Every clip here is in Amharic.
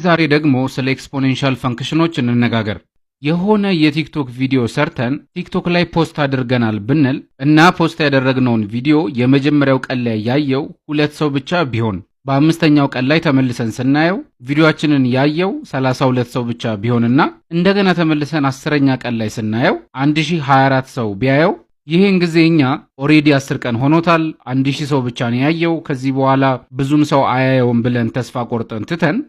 ዛሬ ደግሞ ስለ ኤክስፖኔንሻል ፈንክሽኖች እንነጋገር። የሆነ የቲክቶክ ቪዲዮ ሰርተን ቲክቶክ ላይ ፖስት አድርገናል ብንል እና ፖስት ያደረግነውን ቪዲዮ የመጀመሪያው ቀን ላይ ያየው 2 ሰው ብቻ ቢሆን በአምስተኛው ቀን ላይ ተመልሰን ስናየው ቪዲዮአችንን ያየው 32 ሰው ብቻ ቢሆንና እንደገና ተመልሰን 10ኛ ቀን ላይ ስናየው 1024 ሰው ቢያየው ይሄን ጊዜ እኛ ኦሬዲ 10 ቀን ሆኖታል 1000 ሰው ብቻ ነው ያየው ከዚህ በኋላ ብዙም ሰው አያየውም ብለን ተስፋ ቆርጠን ትተን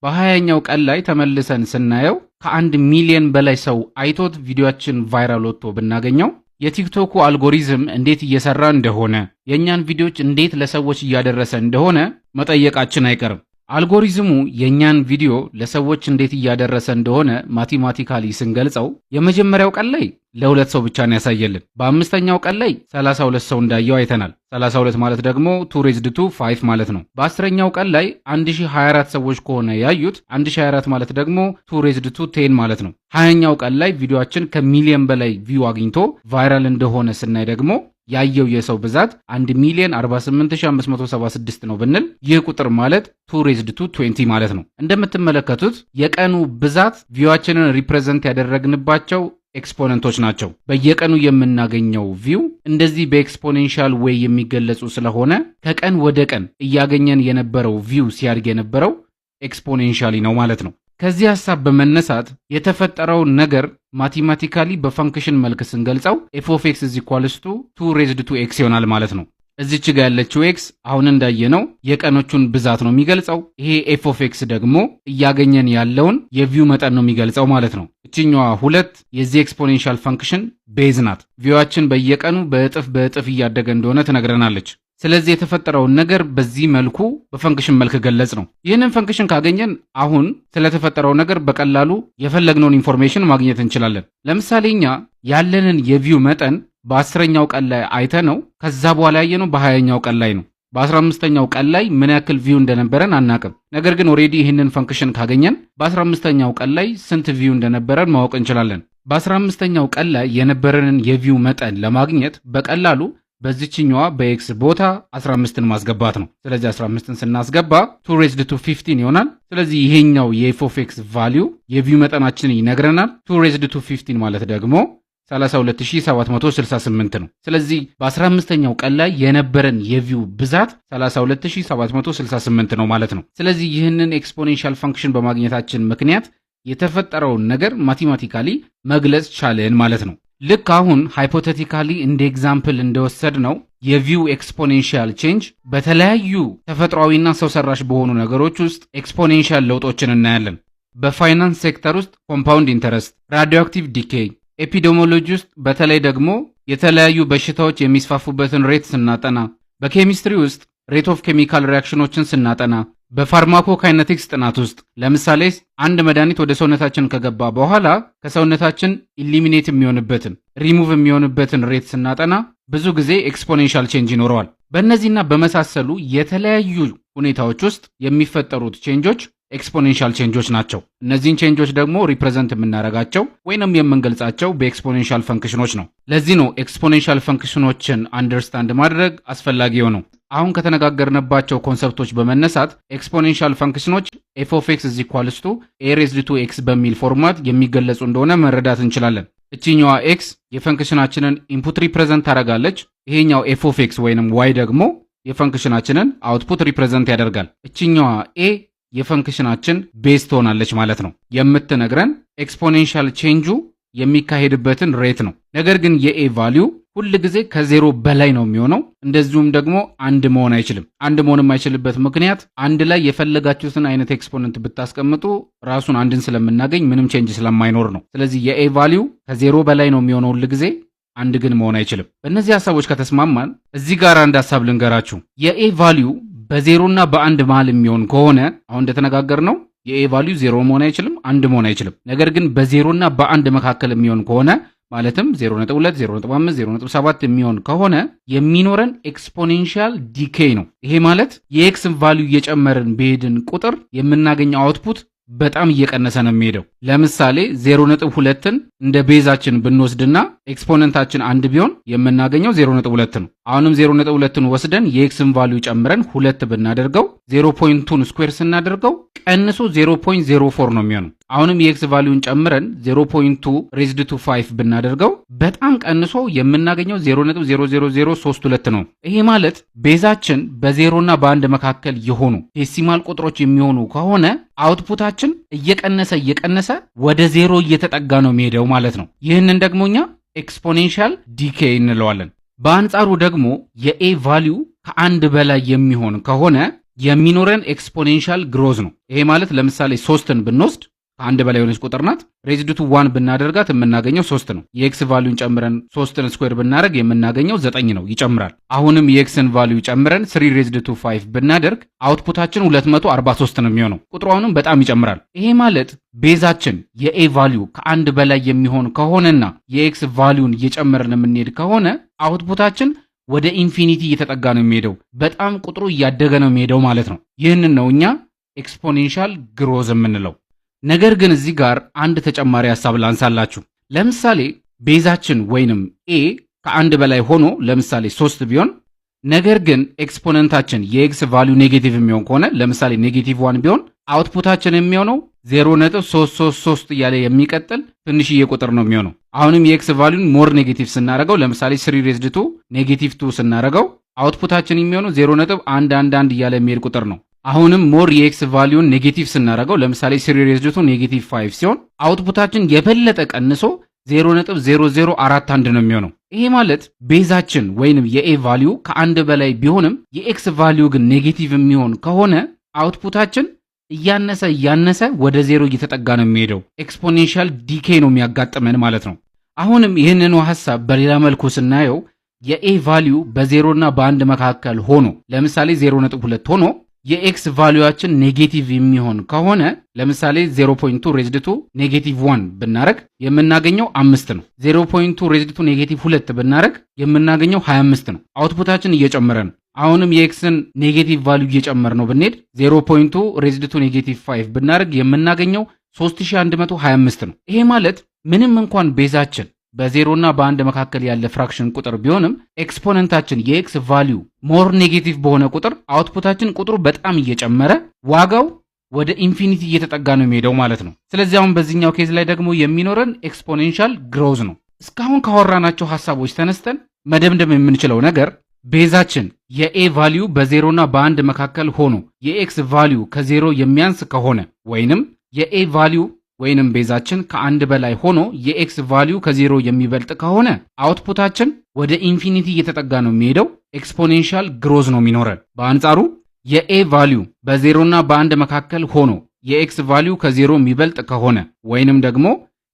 በ20ኛው ቀን ላይ ተመልሰን ስናየው ከ1 ሚሊዮን በላይ ሰው አይቶት ቪዲዮአችን ቫይራል ወጥቶ ብናገኘው የቲክቶኩ አልጎሪዝም እንዴት እየሰራ እንደሆነ የኛን ቪዲዮዎች እንዴት ለሰዎች እያደረሰ እንደሆነ መጠየቃችን አይቀርም። አልጎሪዝሙ የኛን ቪዲዮ ለሰዎች እንዴት እያደረሰ እንደሆነ ማቴማቲካሊ ስንገልጸው የመጀመሪያው ቀን ላይ ለ2 ሰው ብቻ ነው ያሳየልን። በአምስተኛው ቀን ላይ 32 ሰው እንዳየው አይተናል። 32 ማለት ደግሞ 2 raised to 5 ማለት ነው። በ10ኛው ቀን ላይ 1024 ሰዎች ከሆነ ያዩት 1024 ማለት ደግሞ 2 raised to 10 ማለት ነው። 20ኛው ቀን ላይ ቪዲዮአችን ከሚሊዮን በላይ ቪው አግኝቶ ቫይራል እንደሆነ ስናይ ደግሞ ያየው የሰው ብዛት 1,048,576 ነው ብንል ይህ ቁጥር ማለት 2 raised to 20 ማለት ነው። እንደምትመለከቱት የቀኑ ብዛት ቪዋችንን ሪፕሬዘንት ያደረግንባቸው ኤክስፖነንቶች ናቸው። በየቀኑ የምናገኘው ቪው እንደዚህ በኤክስፖኔንሻል ዌይ የሚገለጹ ስለሆነ ከቀን ወደ ቀን እያገኘን የነበረው ቪው ሲያድግ የነበረው ኤክስፖኔንሻሊ ነው ማለት ነው። ከዚህ ሐሳብ በመነሳት የተፈጠረውን ነገር ማቴማቲካሊ በፈንክሽን መልክ ስንገልጸው f of x is equals to 2 raised to x ይሆናል ማለት ነው። እዚች ጋር ያለችው x አሁን እንዳየነው የቀኖቹን ብዛት ነው የሚገልጸው። ይሄ f of x ደግሞ እያገኘን ያለውን የቪው መጠን ነው የሚገልጸው ማለት ነው። እቺኛዋ 2 የዚህ ኤክስፖኔንሻል ፈንክሽን ቤዝ ናት። ቪዋችን በየቀኑ በእጥፍ እያደገ እንደሆነ ትነግረናለች። ስለዚህ የተፈጠረውን ነገር በዚህ መልኩ በፈንክሽን መልክ ገለጽ ነው። ይህንን ፈንክሽን ካገኘን አሁን ስለተፈጠረው ነገር በቀላሉ የፈለግነውን ኢንፎርሜሽን ማግኘት እንችላለን። ለምሳሌ እኛ ያለንን የቪው መጠን በ10ኛው ቀን ላይ አይተነው ከዛ በኋላ ያየነው በ20ኛው ቀን ላይ ነው። በ15ኛው ቀን ላይ ምን ያክል ቪው እንደነበረን አናቅም። ነገር ግን ኦሬዲ ይህንን ፈንክሽን ካገኘን በ15ኛው ቀን ላይ ስንት ቪው እንደነበረን ማወቅ እንችላለን። በ15ኛው ቀን ላይ የነበረንን የቪው መጠን ለማግኘት በቀላሉ በዚህኛዋ በኤክስ ቦታ 15ን ማስገባት ነው። ስለዚህ 15ን ስናስገባ 2 raised to 15 ይሆናል። ስለዚህ ይሄኛው የf of x ቫልዩ የቪው መጠናችንን ይነግረናል። 2 raised to 15 ማለት ደግሞ 32768 ነው። ስለዚህ በ15ኛው ቀን ላይ የነበረን የቪው ብዛት 32768 ነው ማለት ነው። ስለዚህ ይህንን ኤክስፖኔንሻል ፈንክሽን በማግኘታችን ምክንያት የተፈጠረውን ነገር ማቴማቲካሊ መግለጽ ቻለን ማለት ነው። ልክ አሁን ሃይፖቴቲካሊ እንደ ኤግዛምፕል እንደወሰድ ነው የቪው ኤክስፖኔንሻል ቼንጅ በተለያዩ ተፈጥሯዊና ሰው ሰራሽ በሆኑ ነገሮች ውስጥ ኤክስፖኔንሻል ለውጦችን እናያለን። በፋይናንስ ሴክተር ውስጥ ኮምፓውንድ ኢንተረስት፣ ራዲዮአክቲቭ ዲኬይ፣ ኤፒዴሞሎጂ ውስጥ በተለይ ደግሞ የተለያዩ በሽታዎች የሚስፋፉበትን ሬት ስናጠና፣ በኬሚስትሪ ውስጥ ሬት ኦፍ ኬሚካል ሪያክሽኖችን ስናጠና፣ በፋርማኮካይነቲክስ ጥናት ውስጥ ለምሳሌ አንድ መድኃኒት ወደ ሰውነታችን ከገባ በኋላ ከሰውነታችን ኢሊሚኔት የሚሆንበትን ሪሙቭ የሚሆንበትን ሬት ስናጠና ብዙ ጊዜ ኤክስፖኔንሻል ቼንጅ ይኖረዋል። በእነዚህና በመሳሰሉ የተለያዩ ሁኔታዎች ውስጥ የሚፈጠሩት ቼንጆች ኤክስፖኔንሻል ቼንጆች ናቸው። እነዚህን ቼንጆች ደግሞ ሪፕሬዘንት የምናደርጋቸው ወይንም የምንገልጻቸው በኤክስፖኔንሻል ፈንክሽኖች ነው። ለዚህ ነው ኤክስፖኔንሻል ፈንክሽኖችን አንደርስታንድ ማድረግ አስፈላጊ ነው። አሁን ከተነጋገርንባቸው ኮንሰፕቶች በመነሳት ኤክስፖኔንሻል ፈንክሽኖች f of x is equals to a raised to x በሚል ፎርማት የሚገለጹ እንደሆነ መረዳት እንችላለን። እቺኛዋ x የፈንክሽናችንን ኢንፑት ሪፕሬዘንት ታደርጋለች። ይሄኛው f of x ወይንም y ደግሞ የፈንክሽናችንን አውትፑት ሪፕሬዘንት ያደርጋል። እቺኛዋ a የፈንክሽናችን ቤዝ ትሆናለች ማለት ነው። የምትነግረን ኤክስፖኔንሻል ቼንጁ የሚካሄድበትን ሬት ነው። ነገር ግን የኤ ቫልዩ ሁል ጊዜ ከዜሮ በላይ ነው የሚሆነው። እንደዚሁም ደግሞ አንድ መሆን አይችልም። አንድ መሆን የማይችልበት ምክንያት አንድ ላይ የፈለጋችሁትን አይነት ኤክስፖነንት ብታስቀምጡ ራሱን አንድን ስለምናገኝ ምንም ቼንጅ ስለማይኖር ነው። ስለዚህ የኤ ቫልዩ ከዜሮ በላይ ነው የሚሆነው ሁል ጊዜ፣ አንድ ግን መሆን አይችልም። በእነዚህ ሐሳቦች ከተስማማን እዚህ ጋር አንድ ሐሳብ ልንገራችሁ። የኤ ቫልዩ በዜሮና በአንድ መሃል የሚሆን ከሆነ አሁን እንደተነጋገር ነው የኤ ቫልዩ ዜሮ መሆን አይችልም፣ አንድ መሆን አይችልም። ነገር ግን በዜሮና በአንድ መካከል የሚሆን ከሆነ ማለትም 0.2 0.5 0.7 የሚሆን ከሆነ የሚኖረን ኤክስፖኔንሻል ዲኬይ ነው። ይሄ ማለት የኤክስን ቫልዩ እየጨመርን በሄድን ቁጥር የምናገኘው አውትፑት በጣም እየቀነሰ ነው የሚሄደው። ለምሳሌ 0.2ን እንደ ቤዛችን ብንወስድና ኤክስፖነንታችን 1 ቢሆን የምናገኘው 0.2 ነው። አሁንም 0.2ን ወስደን የኤክስን ቫልዩ ጨምረን 2 ብናደርገው 0.2ን ስኩዌር ስናደርገው ቀንሶ 0.04 ነው የሚሆነው። አሁንም የኤክስ ቫልዩን ጨምረን 0.2 ሬዝድ ቱ 5 ብናደርገው በጣም ቀንሶ የምናገኘው 0.00032 ነው። ይሄ ማለት ቤዛችን በ0 እና በ1 መካከል የሆኑ ዴሲማል ቁጥሮች የሚሆኑ ከሆነ አውትፑታችን እየቀነሰ ወደ 0 እየተጠጋ ነው የሚሄደው ማለት ነው። ይህንን ደግሞ እኛ ኤክስፖኔንሻል ዲኬይ እንለዋለን። በአንጻሩ ደግሞ የኤ ቫልዩ ከ1 በላይ የሚሆን ከሆነ የሚኖረን ኤክስፖኔንሻል ግሮዝ ነው። ይሄ ማለት ለምሳሌ 3ን ብንወስድ ከ1 በላይ የሆነች ቁጥር ናት። ሬዝድ ቱ 1 ብናደርጋት የምናገኘው 3 ነው። የኤክስ ቫልዩን ጨምረን 3ን ስኩዌር ብናደርግ የምናገኘው 9 ነው፣ ይጨምራል። አሁንም የኤክስን ቫልዩ ጨምረን 3 ሬዝድ ቱ 5 ብናደርግ አውትፑታችን 243 ነው የሚሆነው። ቁጥሩ አሁንም በጣም ይጨምራል። ይሄ ማለት ቤዛችን የኤ ቫልዩ ከ1 በላይ የሚሆን ከሆነና የኤክስ ቫልዩን እየጨመርን የምንሄድ ከሆነ አውትፑታችን ወደ ኢንፊኒቲ እየተጠጋ ነው የሚሄደው። በጣም ቁጥሩ እያደገ ነው የሚሄደው ማለት ነው። ይህንን ነው እኛ ኤክስፖኔንሻል ግሮዝ የምንለው። ነገር ግን እዚህ ጋር አንድ ተጨማሪ ሐሳብ ላንሳላችሁ። ለምሳሌ ቤዛችን ወይንም ኤ ከ1 በላይ ሆኖ ለምሳሌ 3 ቢሆን ነገር ግን ኤክስፖነንታችን የኤክስ ቫልዩ ኔጌቲቭ የሚሆን ከሆነ ለምሳሌ -1 ቢሆን አውትፑታችን የሚሆነው 0.333 እያለ የሚቀጥል ትንሽዬ ቁጥር ነው የሚሆነው። አሁንም የኤክስ ቫልዩን ሞር ኔጌቲቭ ስናደርገው ለምሳሌ 3 ሬዝድ ቱ -2 ስናደርገው አውትፑታችን የሚሆነው 0.111 እያለ የሚሄድ ቁጥር ነው። አሁንም ሞር የኤክስ ቫልዩን ኔጌቲቭ ስናደርገው ለምሳሌ 3 ሬዝድ ቱ -5 ሲሆን አውትፑታችን የበለጠ ቀንሶ 0.0041 ነው የሚሆነው። ይሄ ማለት ቤዛችን ወይንም የኤ ቫልዩ ከ1 በላይ ቢሆንም የኤክስ ቫልዩ ግን ኔጌቲቭ የሚሆን ከሆነ አውትፑታችን እያነሰ ወደ 0 እየተጠጋ ነው የሚሄደው። ኤክስፖኔንሻል ዲኬይ ነው የሚያጋጥመን ማለት ነው። አሁንም ይህንኑ ሐሳብ በሌላ መልኩ ስናየው የኤ ቫልዩ በ0 እና በ1 መካከል ሆኖ ለምሳሌ 0.2 ሆኖ የኤክስ ቫልዩአችን ኔጌቲቭ የሚሆን ከሆነ ለምሳሌ 0.2 ሬዝድ ቱ -1 ብናረግ የምናገኘው 5 ነው። 0.2 ሬዝድ ቱ -2 ብናረግ የምናገኘው 25 ነው። አውትፑታችን እየጨመረ ነው። አሁንም የኤክስን ኔጌቲቭ ቫልዩ እየጨመር ነው ብንሄድ 0.2 ሬዝድ ቱ -5 ብናረግ የምናገኘው 3125 ነው። ይሄ ማለት ምንም እንኳን ቤዛችን በ0 እና በ1 መካከል ያለ ፍራክሽን ቁጥር ቢሆንም ኤክስፖነንታችን የኤክስ ቫልዩ ሞር ኔጌቲቭ በሆነ ቁጥር አውትፑታችን ቁጥሩ በጣም እየጨመረ ዋጋው ወደ ኢንፊኒቲ እየተጠጋ ነው የሚሄደው ማለት ነው። ስለዚህ አሁን በዚህኛው ኬዝ ላይ ደግሞ የሚኖረን ኤክስፖኔንሻል ግሮዝ ነው። እስካሁን ካወራናቸው ሐሳቦች ተነስተን መደምደም የምንችለው ነገር ቤዛችን የኤ ቫልዩ በ0 እና በ1 መካከል ሆኖ የኤክስ ቫልዩ ከ0 የሚያንስ ከሆነ ወይንም የኤ ቫልዩ ወይንም ቤዛችን ከ1 በላይ ሆኖ የኤክስ ቫልዩ ከ0 የሚበልጥ ከሆነ አውትፑታችን ወደ ኢንፊኒቲ እየተጠጋ ነው የሚሄደው። ኤክስፖኔንሻል ግሮዝ ነው የሚኖረን። በአንጻሩ የኤ ቫልዩ በ0 እና በ1 መካከል ሆኖ የኤክስ ቫልዩ ከ0 የሚበልጥ ከሆነ ወይንም ደግሞ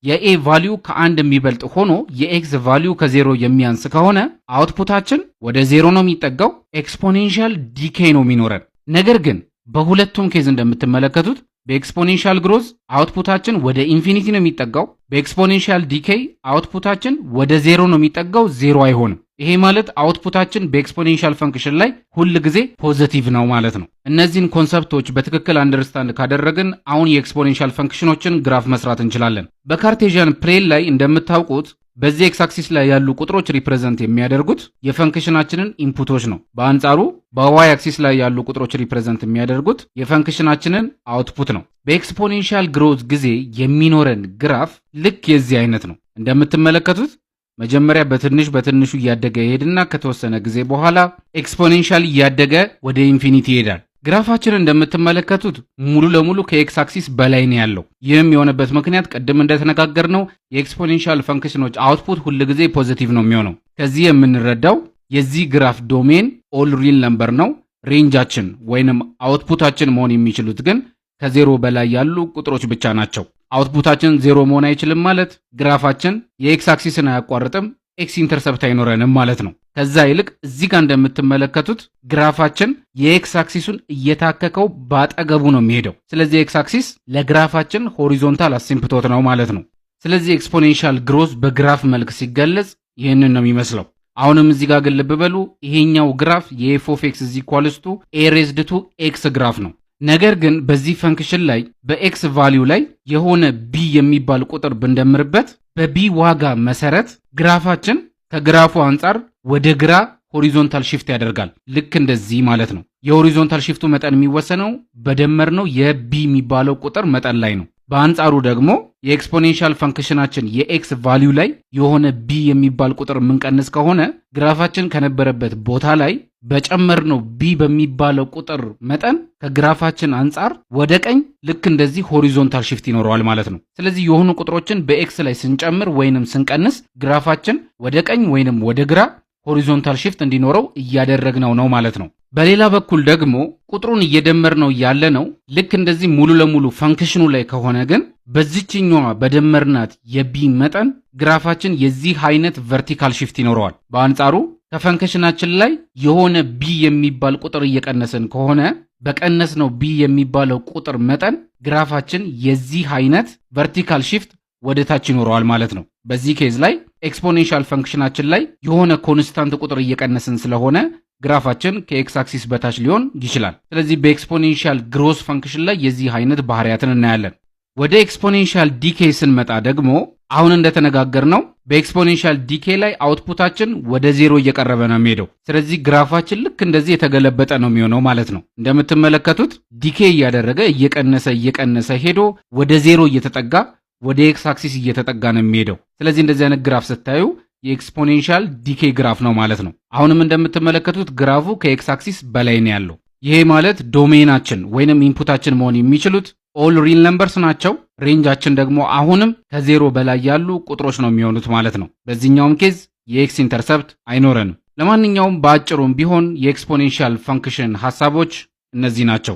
የኤ ቫልዩ ከ1 የሚበልጥ ሆኖ የኤክስ ቫልዩ ከ0 የሚያንስ ከሆነ አውትፑታችን ወደ 0 ነው የሚጠጋው። ኤክስፖኔንሻል ዲኬይ ነው የሚኖረን። ነገር ግን በሁለቱም ኬዝ እንደምትመለከቱት በኤክስፖኔንሻል ግሮዝ አውትፑታችን ወደ ኢንፊኒቲ ነው የሚጠጋው። በኤክስፖኔንሻል ዲኬይ አውትፑታችን ወደ 0 ነው የሚጠጋው፣ 0 አይሆንም። ይሄ ማለት አውትፑታችን በኤክስፖኔንሻል ፈንክሽን ላይ ሁል ጊዜ ፖዚቲቭ ነው ማለት ነው። እነዚህን ኮንሰፕቶች በትክክል አንደርስታንድ ካደረግን አሁን የኤክስፖኔንሻል ፈንክሽኖችን ግራፍ መስራት እንችላለን። በካርቴዥያን ፕሌን ላይ እንደምታውቁት በዚህ ኤክስ አክሲስ ላይ ያሉ ቁጥሮች ሪፕሬዘንት የሚያደርጉት የፈንክሽናችንን ኢንፑቶች ነው። በአንጻሩ በዋይ አክሲስ ላይ ያሉ ቁጥሮች ሪፕሬዘንት የሚያደርጉት የፈንክሽናችንን አውትፑት ነው። በኤክስፖኔንሻል ግሮዝ ጊዜ የሚኖረን ግራፍ ልክ የዚህ አይነት ነው። እንደምትመለከቱት መጀመሪያ በትንሹ እያደገ ይሄድና ከተወሰነ ጊዜ በኋላ ኤክስፖኔንሻል እያደገ ወደ ኢንፊኒቲ ይሄዳል። ግራፋችን እንደምትመለከቱት ሙሉ ለሙሉ ከኤክስ አክሲስ በላይ ነው ያለው። ይህም የሆነበት ምክንያት ቅድም እንደተነጋገርነው የኤክስፖኔንሻል ፈንክሽኖች አውትፑት ሁል ጊዜ ፖዚቲቭ ነው የሚሆነው። ከዚህ የምንረዳው የዚህ ግራፍ ዶሜን ኦል ሪል ነምበር ነው። ሬንጃችን ወይንም አውትፑታችን መሆን የሚችሉት ግን ከ0 በላይ ያሉ ቁጥሮች ብቻ ናቸው። አውትፑታችን 0 መሆን አይችልም ማለት ግራፋችን የኤክስ አክሲስን አያቋርጥም፣ ኤክስ ኢንተርሰፕት አይኖረንም ማለት ነው። ከዛ ይልቅ እዚህ ጋር እንደምትመለከቱት ግራፋችን የኤክስ አክሲሱን እየታከከው ባጠገቡ ነው የሚሄደው። ስለዚህ ኤክስ አክሲስ ለግራፋችን ሆሪዞንታል አሲምፕቶት ነው ማለት ነው። ስለዚህ ኤክስፖኔንሻል ግሮዝ በግራፍ መልክ ሲገለጽ ይህንን ነው የሚመስለው። አሁንም እዚህ ጋር ግን ልብ በሉ፣ ይሄኛው ግራፍ የኤፍ ኦፍ ኤክስ ኢዝ ኢኳልስ ቱ ኤ ሬዝድ ቱ ኤክስ ግራፍ ነው። ነገር ግን በዚህ ፈንክሽን ላይ በኤክስ ቫሊዩ ላይ የሆነ ቢ የሚባል ቁጥር ብንደምርበት በቢ ዋጋ መሰረት ግራፋችን ከግራፉ አንጻር ወደ ግራ ሆሪዞንታል ሽፍት ያደርጋል። ልክ እንደዚህ ማለት ነው። የሆሪዞንታል ሽፍቱ መጠን የሚወሰነው በደመርነው የቢ የሚባለው ቁጥር መጠን ላይ ነው። በአንጻሩ ደግሞ የኤክስፖኔንሻል ፈንክሽናችን የኤክስ ቫሊዩ ላይ የሆነ ቢ የሚባል ቁጥር የምንቀንስ ከሆነ ግራፋችን ከነበረበት ቦታ ላይ በጨመርነው ቢ በሚባለው ቁጥር መጠን ከግራፋችን አንጻር ወደ ቀኝ ልክ እንደዚህ ሆሪዞንታል ሽፍት ይኖረዋል ማለት ነው። ስለዚህ የሆኑ ቁጥሮችን በኤክስ ላይ ስንጨምር ወይንም ስንቀንስ ግራፋችን ወደ ቀኝ ወይንም ወደ ግራ ሆሪዞንታል ሽፍት እንዲኖረው እያደረግነው ነው ማለት ነው። በሌላ በኩል ደግሞ ቁጥሩን እየደመርነው ያለ ነው ልክ እንደዚህ ሙሉ ለሙሉ ፈንክሽኑ ላይ ከሆነ ግን በዚህኛዋ በደመርናት የቢ መጠን ግራፋችን የዚህ አይነት ቨርቲካል ሽፍት ይኖረዋል። በአንጻሩ ከፈንክሽናችን ላይ የሆነ ቢ የሚባል ቁጥር እየቀነስን ከሆነ በቀነስነው ቢ የሚባለው ቁጥር መጠን ግራፋችን የዚህ አይነት ቨርቲካል ሽፍት ወደ ታች ይኖረዋል ማለት ነው። በዚህ ኬዝ ላይ ኤክስፖኔንሻል ፈንክሽናችን ላይ የሆነ ኮንስታንት ቁጥር እየቀነስን ስለሆነ ግራፋችን ከኤክስ አክሲስ በታች ሊሆን ይችላል። ስለዚህ በኤክስፖኔንሻል ግሮስ ፈንክሽን ላይ የዚህ አይነት ባህሪያትን እናያለን። ወደ ኤክስፖኔንሻል ዲኬ ስንመጣ ደግሞ አሁን እንደተነጋገርነው በኤክስፖኔንሻል ዲኬ ላይ አውትፑታችን ወደ ዜሮ እየቀረበ ነው የሚሄደው። ስለዚህ ግራፋችን ልክ እንደዚህ የተገለበጠ ነው የሚሆነው ማለት ነው። እንደምትመለከቱት ዲኬ እያደረገ እየቀነሰ ሄዶ ወደ ዜሮ እየተጠጋ ወደ ኤክስ አክሲስ እየተጠጋ ነው የሚሄደው። ስለዚህ እንደዚህ አይነት ግራፍ ስታዩ የኤክስፖኔንሻል ዲኬ ግራፍ ነው ማለት ነው። አሁንም እንደምትመለከቱት ግራፉ ከኤክስ አክሲስ በላይ ነው ያለው። ይሄ ማለት ዶሜናችን ወይንም ኢንፑታችን መሆን የሚችሉት ኦል ሪል ነምበርስ ናቸው። ሬንጃችን ደግሞ አሁንም ከዜሮ በላይ ያሉ ቁጥሮች ነው የሚሆኑት ማለት ነው። በዚህኛውም ኬዝ የኤክስ ኢንተርሰፕት አይኖረንም። ለማንኛውም በአጭሩም ቢሆን የኤክስፖኔንሻል ፈንክሽን ሐሳቦች እነዚህ ናቸው።